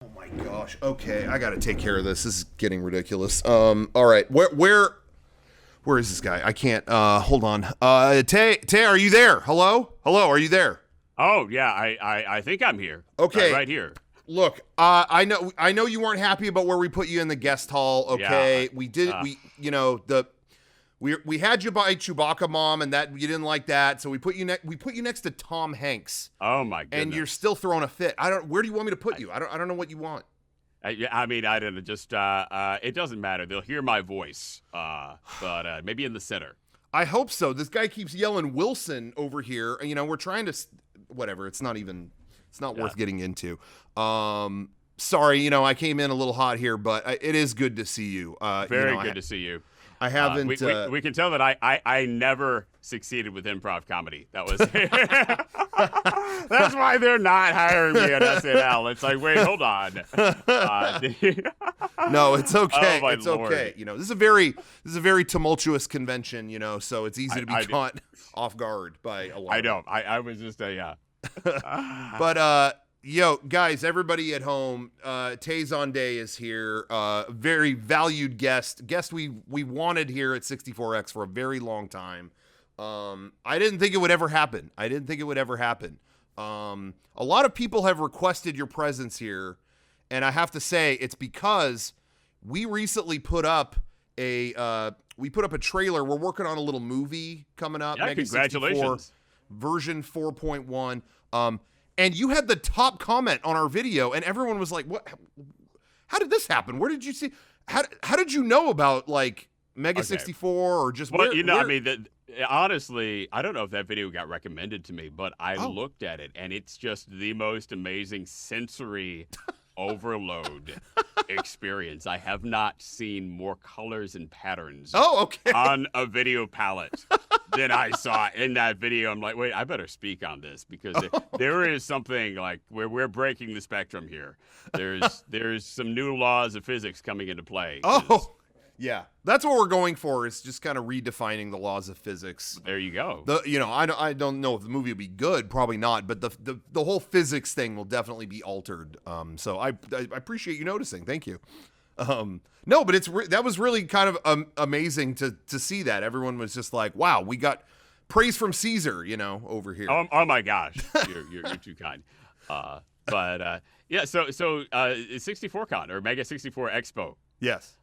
Oh my gosh. Okay, I got to take care of this. This is getting ridiculous. All right. Where is this guy? I can't. Hold on. Tay, are you there? Hello? Hello, are you there? Oh yeah, I think I'm here. Okay. Right here. Look, I know you weren't happy about where we put you in the guest hall. Okay, Yeah. we did. We had you by Chewbacca Mom, and that you didn't like that, so we put you next to Tom Hanks, Oh my goodness. and you're still throwing a fit. Where do you want me to put you? I don't know what you want. I mean, I don't know. Just it doesn't matter. They'll hear my voice. But maybe in the center. I hope so. This guy keeps yelling Wilson over here. We're trying to, whatever. It's not worth getting into. Sorry, I came in a little hot here, but it is good to see you. Very good to see you. I haven't. We can tell that I never succeeded with improv comedy. That was that's why they're not hiring me at SNL. It's like, wait, hold on. No, it's okay. Oh, my it's Lord. okay. This is a very tumultuous convention. So it's easy to be caught off guard by a lot. I know. I was just yeah. But yo, guys, everybody at home, Tay Zonday is here. Very valued guest we wanted here at 64X for a very long time. I didn't think it would ever happen. A lot of people have requested your presence here, and I have to say it's because we recently put up a trailer. We're working on a little movie coming up. Yeah, Mega 64 congratulations. version 4.1. And you had the top comment on our video, and everyone was like, "What? How did this happen? Where did you see? How did you know about like Mega 64 or just?" Well, I mean, honestly, I don't know if that video got recommended to me, but I looked at it, and it's just the most amazing sensory overload experience. I have not seen more colors and patterns on a video palette than I saw in that video. I'm like, wait, I better speak on this because there is something like where we're breaking the spectrum here. There's some new laws of physics coming into play. Yeah, that's what we're going for, is just kind of redefining the laws of physics. There you go. I don't know if the movie will be good, probably not, but the whole physics thing will definitely be altered. So I appreciate you noticing. Thank you. No, but that was really kind of amazing to see that. Everyone was just like, wow, we got praise from Caesar, over here. Oh my gosh, you're too kind. Yeah, so 64Con or Mega 64 Expo. Yes.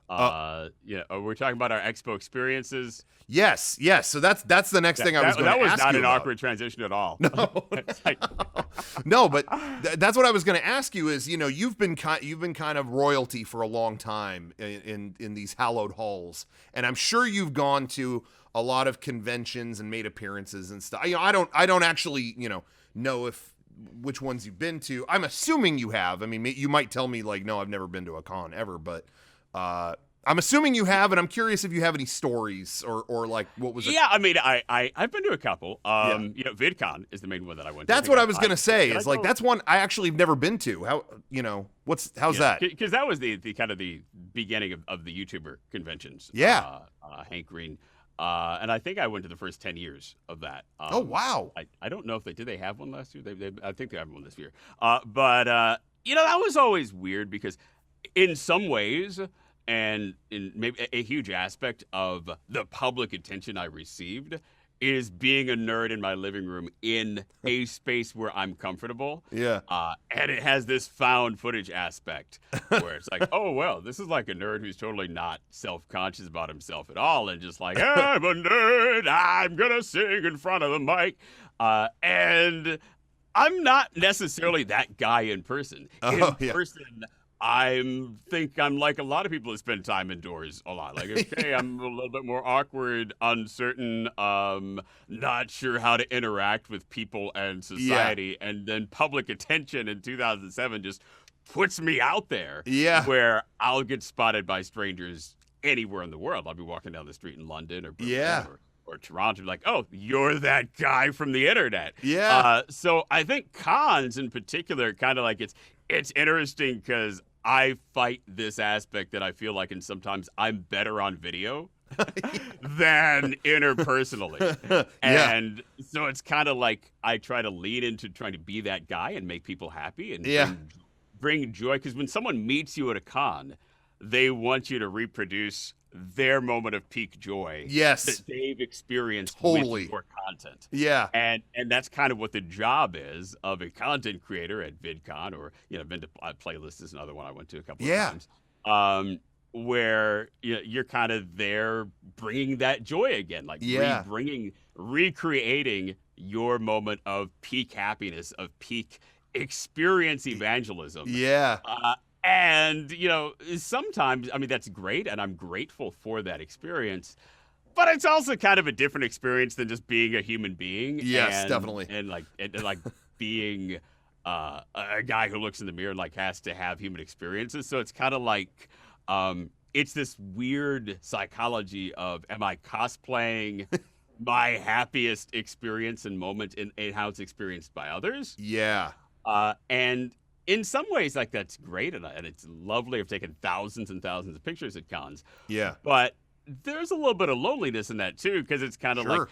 We're talking about our expo experiences. Yes. So that's the next thing I was going to ask you about. That was not an awkward transition at all. No. No, but that's what I was going to ask you is, you've been kind of royalty for a long time in these hallowed halls, and I'm sure you've gone to a lot of conventions and made appearances and stuff. I don't actually, know which ones you've been to. I'm assuming you have. I mean, you might tell me like, no, I've never been to a con ever, but I'm assuming you have, and I'm curious if you have any stories or like what was it? Yeah, I mean, I've been to a couple. VidCon is the main one that I went to. That's what I was gonna say. Is like that's one I actually have never been to. How's that? Because that was the kind of the beginning of the YouTuber conventions. Yeah. Hank Green. And I think I went to the first 10 years of that. Oh wow! I don't know if did they have one last year? I think they have one this year. But that was always weird because in some ways, and in maybe a huge aspect of the public attention I received, is being a nerd in my living room in a space where I'm comfortable. Yeah. And it has this found footage aspect where it's like, oh, well, this is like a nerd who's totally not self-conscious about himself at all and just like, I'm a nerd, I'm going to sing in front of the mic. And I'm not necessarily that guy in person. Person, I think I'm like a lot of people who spend time indoors a lot. Like, okay, I'm a little bit more awkward, uncertain, not sure how to interact with people and society. Yeah. And then public attention in 2007 just puts me out there. Yeah. Where I'll get spotted by strangers anywhere in the world. I'll be walking down the street in London or Berlin or Toronto, like, oh, you're that guy from the internet. Yeah. So I think cons in particular, kind of like it's interesting because I fight this aspect that I feel like, and sometimes I'm better on video than interpersonally. And so it's kind of like I try to lean into trying to be that guy and make people happy and bring joy, because when someone meets you at a con, they want you to reproduce their moment of peak joy Yes. that they've experienced Totally. with your content. Yeah. And that's kind of what the job is of a content creator at VidCon, or been to Playlist is another one I went to a couple of times. Where you're kind of there bringing that joy again, like recreating your moment of peak happiness, of peak experience evangelism. Yeah. And, sometimes, I mean, that's great, and I'm grateful for that experience. But it's also kind of a different experience than just being a human being. Yes, definitely. And like being a guy who looks in the mirror and like has to have human experiences. So it's kind of like it's this weird psychology of, am I cosplaying my happiest experience and moment in how it's experienced by others? Yeah. And in some ways, like, that's great, and it's lovely. I've taken thousands and thousands of pictures at cons. Yeah. But there's a little bit of loneliness in that too, because it's kind of like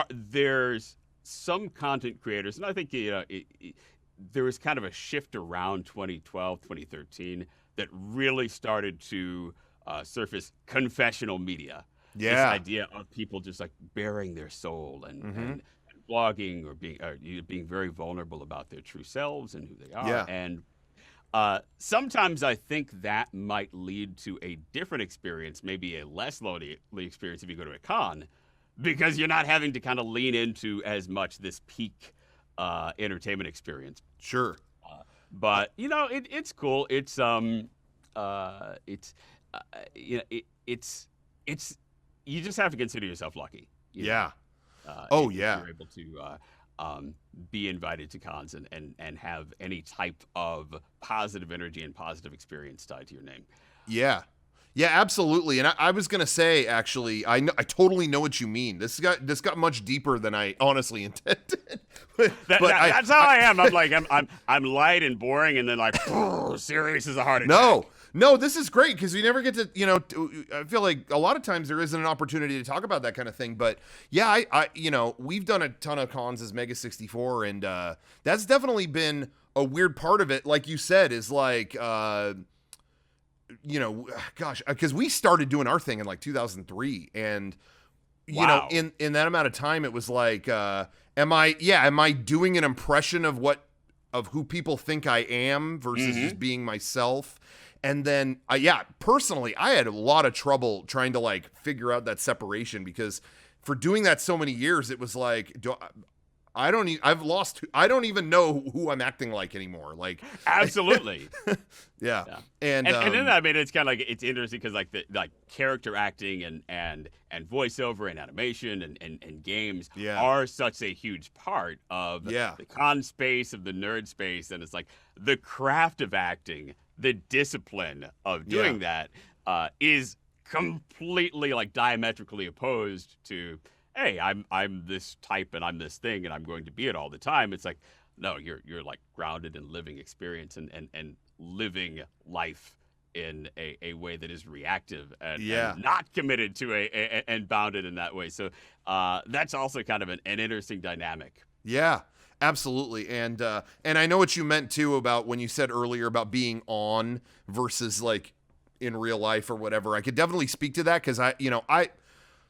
there's some content creators, and I think there was kind of a shift around 2012, 2013 that really started to surface confessional media. Yeah. This idea of people just like bearing their soul and blogging or being very vulnerable about their true selves and who they are. Yeah. And sometimes I think that might lead to a different experience, maybe a less lonely experience if you go to a con, because you're not having to kind of lean into as much this peak entertainment experience. Sure. But it's cool. It's you just have to consider yourself lucky. Yeah. If you're able to be invited to cons and have any type of positive energy and positive experience tied to your name. Yeah. Yeah, absolutely. And I was gonna say, actually, I totally know what you mean. This got much deeper than I honestly intended. That's how I am. I'm like I'm light and boring, and then like serious as a heart attack. No, this is great because we never get to, I feel like a lot of times there isn't an opportunity to talk about that kind of thing. But yeah, we've done a ton of cons as Mega 64, and that's definitely been a weird part of it. Like you said, is like, because we started doing our thing in like 2003, and in that amount of time, it was like, am I doing an impression of who people think I am versus just being myself? And then, personally, I had a lot of trouble trying to like figure out that separation, because for doing that so many years, it was like, I don't even know who I'm acting like anymore. Like, absolutely. Yeah. And then, I mean, it's kind of like, it's interesting because like the character acting and voiceover and animation and games are such a huge part of the con space, of the nerd space. And it's like the craft of acting, the discipline of doing that is completely like diametrically opposed to, hey, I'm this type and I'm this thing and I'm going to be it all the time. It's like, no, you're like grounded in living experience and living life in a way that is reactive and not committed to and bounded in that way. So that's also kind of an interesting dynamic. Yeah, absolutely. And I know what you meant too about when you said earlier about being on versus like in real life or whatever. I could definitely speak to that because I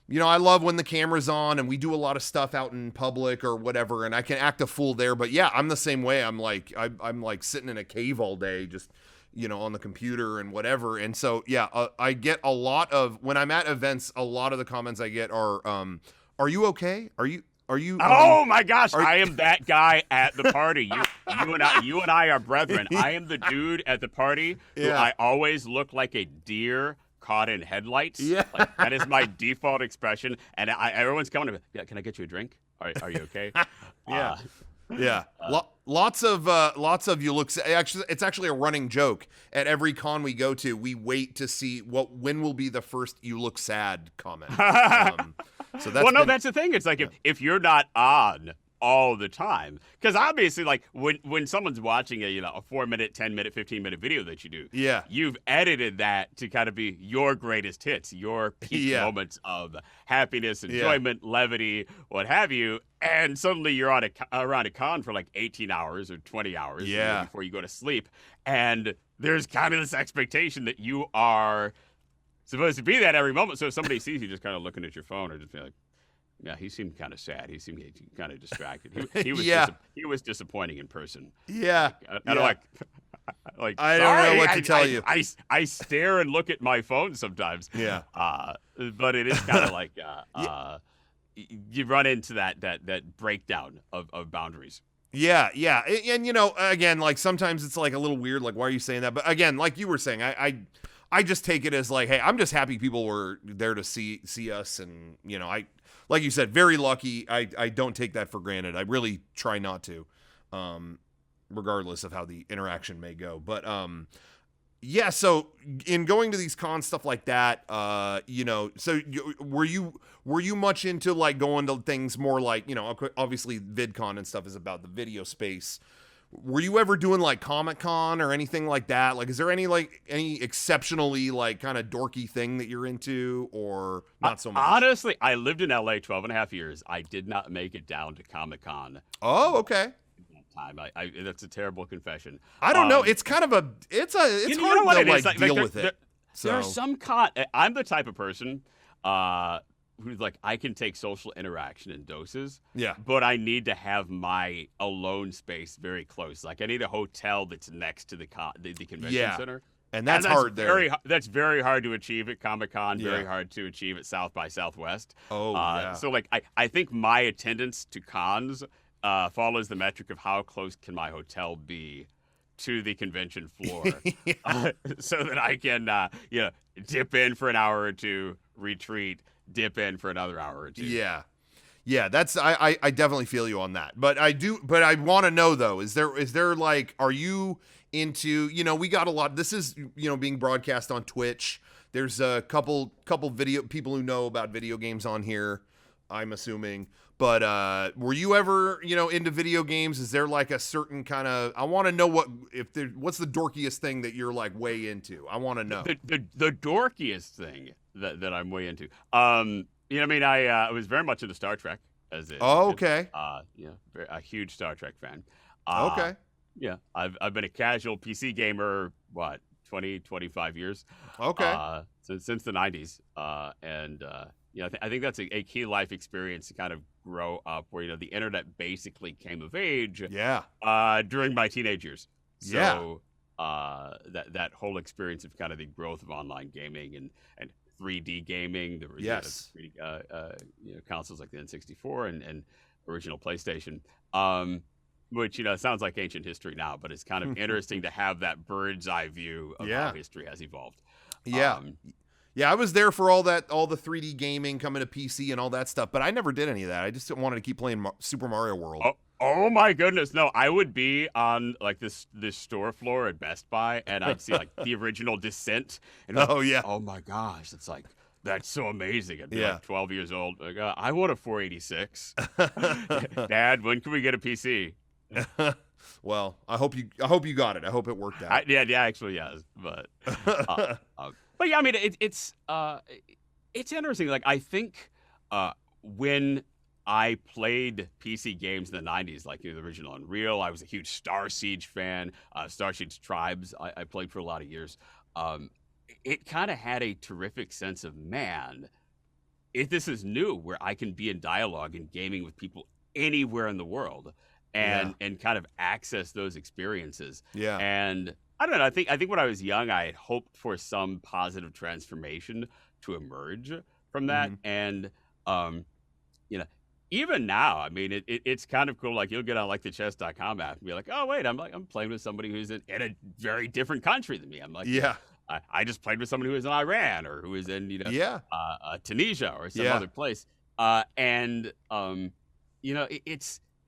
love when the camera's on and we do a lot of stuff out in public or whatever, and I can act a fool there. But yeah, I'm the same way. I'm like sitting in a cave all day, just on the computer and whatever. And so yeah, I get a lot of, when I'm at events, a lot of the comments I get are you okay? Are you? Oh my gosh, I am that guy at the party. You and I are brethren. I am the dude at the party who I always look like a deer caught in headlights. Yeah. Like, that is my default expression. And everyone's coming to me, yeah, can I get you a drink? Are you okay? Yeah. Yeah. Lots of you look, actually, it's actually a running joke. At every con we go to, we wait to see when will be the first "you look sad" comment. So that's that's the thing. It's like if you're not on all the time. Because obviously, like when someone's watching a 4-minute, 10-minute, 15-minute video that you do, Yeah. you've edited that to kind of be your greatest hits, your peak Yeah. moments of happiness, Yeah. enjoyment, levity, what have you. And suddenly you're around a con for like 18 hours or 20 hours Yeah. before you go to sleep. And there's kind of this expectation that you are supposed to be that every moment. So if somebody sees you just kind of looking at your phone or just be like, yeah, he seemed kind of sad. He seemed kind of distracted. He was he was disappointing in person. Yeah. I don't like. I don't know what to tell you. I stare and look at my phone sometimes. Yeah. But it is kind of like you run into that breakdown of boundaries. Yeah, yeah. And again, like sometimes it's like a little weird, like why are you saying that? But again, like you were saying, I just take it as like, hey, I'm just happy people were there to see us, and like you said, very lucky. I don't take that for granted. I really try not to, regardless of how the interaction may go. But yeah. So in going to these cons, stuff like that, so were you much into like going to things more like, obviously VidCon and stuff is about the video space. Were you ever doing like Comic-Con or anything like that? Like, is there any exceptionally like kind of dorky thing that you're into, or not so much? Honestly, I lived in LA 12 and a half years. I did not make it down to Comic-Con. Oh, okay. Time. That's a terrible confession. I don't know. It's kind of it's hard to deal with it. There are some I'm the type of person who's like, I can take social interaction in doses. Yeah. But I need to have my alone space very close. Like I need a hotel that's next to the convention center. And that's hard there. That's very hard to achieve at Comic-Con, very hard to achieve at South by Southwest. Oh, yeah. So like I think my attendance to cons follows the metric of how close can my hotel be to the convention floor, so that I can dip in for an hour or two, retreat, dip in for another hour or two. Yeah, that's I definitely feel you on that. But I want to know though, is there like, are you into, we got a lot, this is being broadcast on Twitch. There's a couple video people who know about video games on here, I'm assuming. But were you ever, into video games? Is there like a certain kind of, I want to know what's the dorkiest thing that you're like way into? I want to know. The dorkiest thing that I'm way into. I was very much into Star Trek as a okay. A huge Star Trek fan. Okay. Yeah, I've been a casual PC gamer 20-25 years. Okay. Since the 90s. I think that's a key life experience to kind of grow up where, the internet basically came of age. Yeah. During my teenage years. So, that whole experience of kind of the growth of online gaming and 3D gaming. There were 3D consoles like the N64 and original PlayStation. Which sounds like ancient history now, but it's kind of interesting to have that bird's eye view of how history has evolved. Yeah. I was there for all the 3D gaming coming to PC and all that stuff, but I never did any of that. I just wanted to keep playing Super Mario World. Oh my goodness. No, I would be on like this store floor at Best Buy, and I'd see like the original Descent. And oh my gosh. It's like, that's so amazing. I'd be like 12 years old. Like, I want a 486. Dad, when can we get a PC? Well, I hope you got it. I hope it worked out. Actually, yes. But but yeah, I mean, it's interesting. Like, I think when I played PC games in the 90s, like the original Unreal, I was a huge Star Siege fan. Star Siege Tribes, I played for a lot of years. It kind of had a terrific sense of, man, if this is new, where I can be in dialogue and gaming with people anywhere in the world and kind of access those experiences. Yeah. And I don't know, I think when I was young, I had hoped for some positive transformation to emerge from that. And, even now, I mean, it's kind of cool. Like, you'll get on like the chess.com app and be like, oh, wait, I'm playing with somebody who's in a very different country than me. I'm like, I just played with somebody who is in Iran or who is in, Tunisia or some other place.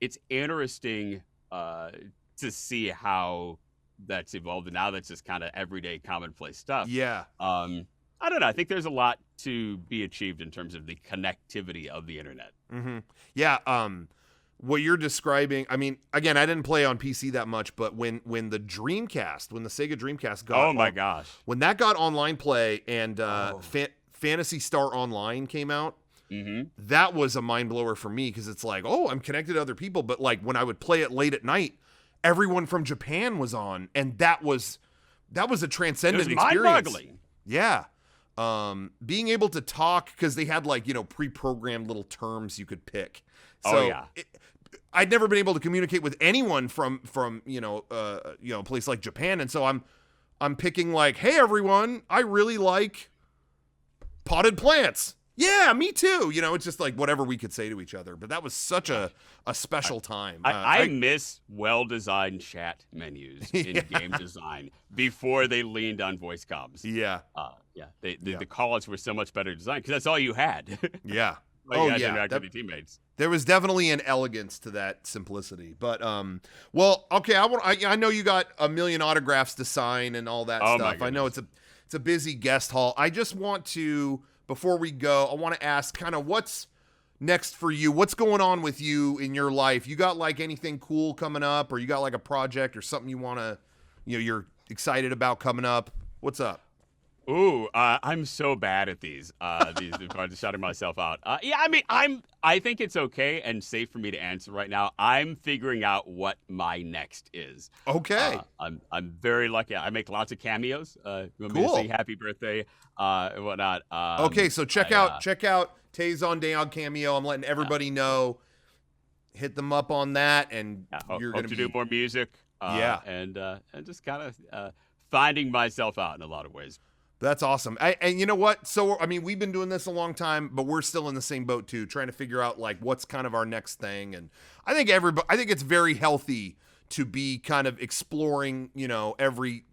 It's interesting to see how that's evolved, and now that's just kind of everyday commonplace stuff. I don't know. I think there's a lot to be achieved in terms of the connectivity of the internet. what you're describing, I mean, again, I didn't play on PC that much, but when the Dreamcast, when the Sega Dreamcast got, oh my gosh, when that got online play and Phantasy Star Online came out, that was a mind blower for me because it's like, oh, I'm connected to other people, but like when I would play it late at night, everyone from Japan was on, and that was a transcendent experience. Mind-boggling. Yeah. Being able to talk because they had like, pre-programmed little terms you could pick. So I'd never been able to communicate with anyone from a place like Japan, and so I'm picking like, hey everyone, I really like potted plants. Yeah, me too. It's just like whatever we could say to each other. But that was such a special time. I miss well-designed chat menus in game design before they leaned on voice comms. Yeah. The call-outs were so much better designed because that's all you had. Yeah. You had to interact with your teammates. There was definitely an elegance to that simplicity. But well, okay, I know you got a million autographs to sign and all that stuff. I know it's a busy guest hall. I just want to, before we go, I want to ask kind of what's next for you. What's going on with you in your life? You got like anything cool coming up, or you got like a project or something you want to, you're excited about coming up? What's up? Ooh, I'm so bad at these shouting myself out. I think it's okay and safe for me to answer right now. I'm figuring out what my next is. Okay. I'm very lucky. I make lots of cameos. You want me to Cool. sing happy birthday and whatnot. Okay, so check out Tay Zonday on Cameo. I'm letting everybody know. Hit them up on that, and you're going to do more music. And just kind of finding myself out in a lot of ways. That's awesome. And you know what? So, I mean, we've been doing this a long time, but we're still in the same boat too, trying to figure out like what's kind of our next thing. And I think it's very healthy to be kind of exploring, every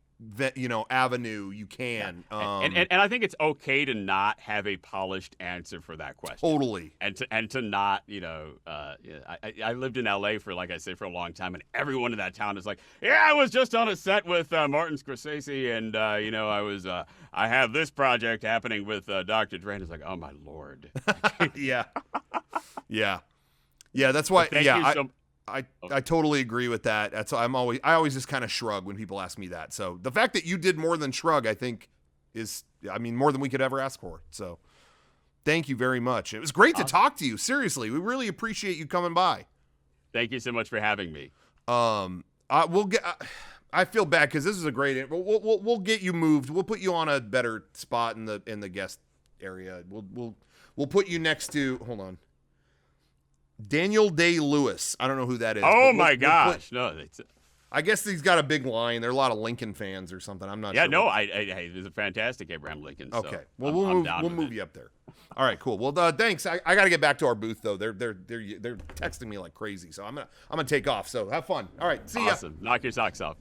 avenue you can. And I think it's okay to not have a polished answer for that question. Totally. And to not, I lived in LA for, like I say, for a long time, and everyone in that town is like, yeah, I was just on a set with Martin Scorsese, and I have this project happening with Dr. Dre. And it's like, oh my Lord. Yeah. That's why. I totally agree with that. I always just kind of shrug when people ask me that. So the fact that you did more than shrug, I think is, more than we could ever ask for. So thank you very much. It was great to talk to you. Seriously, we really appreciate you coming by. Thank you so much for having me. I feel bad because this is a great. We'll get you moved. We'll put you on a better spot in the guest area. We'll put you next to. Hold on. Daniel Day-Lewis. I don't know who that is. Oh my gosh! No, I guess he's got a big line. There are a lot of Lincoln fans or something. I'm not sure. Yeah, no, hey, there's a fantastic Abraham Lincoln. Okay, so well, we'll move you up there. All right, cool. Well, thanks. I got to get back to our booth though. They're texting me like crazy, so I'm gonna take off. So have fun. All right, see ya. Awesome. Knock your socks off.